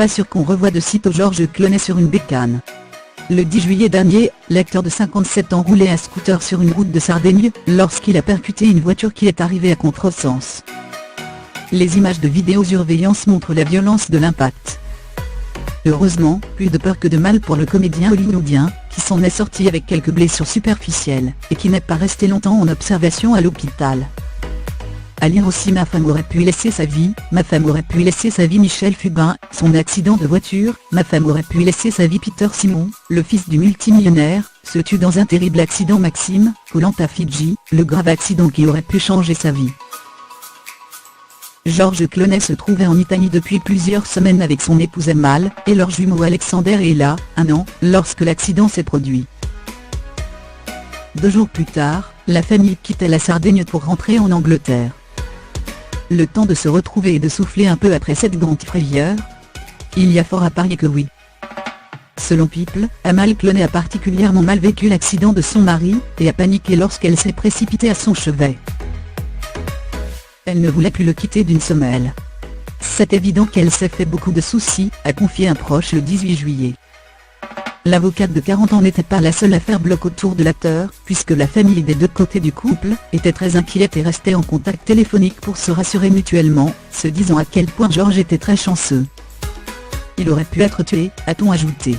pas sûr qu'on revoie de sitôt Georges Clooney sur une bécane. Le 10 juillet dernier, l'acteur de 57 ans roulait à scooter sur une route de Sardaigne, lorsqu'il a percuté une voiture qui est arrivée à contresens. Les images de vidéosurveillance montrent la violence de l'impact. Heureusement, plus de peur que de mal pour le comédien hollywoodien, qui s'en est sorti avec quelques blessures superficielles, et qui n'est pas resté longtemps en observation à l'hôpital. À lire aussi Ma femme aurait pu laisser sa vie, Ma femme aurait pu laisser sa vie Michel Fugain, son accident de voiture, Ma femme aurait pu laisser sa vie Peter Simon, le fils du multimillionnaire, se tue dans un terrible accident Maxime, Koh Lanta Fidji, le grave accident qui aurait pu changer sa vie. Georges Clooney se trouvait en Italie depuis plusieurs semaines avec son épouse Amal, et leur jumeau Alexander et Ella, 1 an, lorsque l'accident s'est produit. 2 jours plus tard, la famille quittait la Sardaigne pour rentrer en Angleterre. Le temps de se retrouver et de souffler un peu après cette grande frayeur? Il y a fort à parier que oui. Selon People, Amal Clooney a particulièrement mal vécu l'accident de son mari, et a paniqué lorsqu'elle s'est précipitée à son chevet. Elle ne voulait plus le quitter d'une semelle. C'est évident qu'elle s'est fait beaucoup de soucis, a confié un proche le 18 juillet. L'avocate de 40 ans n'était pas la seule à faire bloc autour de l'acteur, puisque la famille des deux côtés du couple était très inquiète et restait en contact téléphonique pour se rassurer mutuellement, se disant à quel point Georges était très chanceux. Il aurait pu être tué, a-t-on ajouté.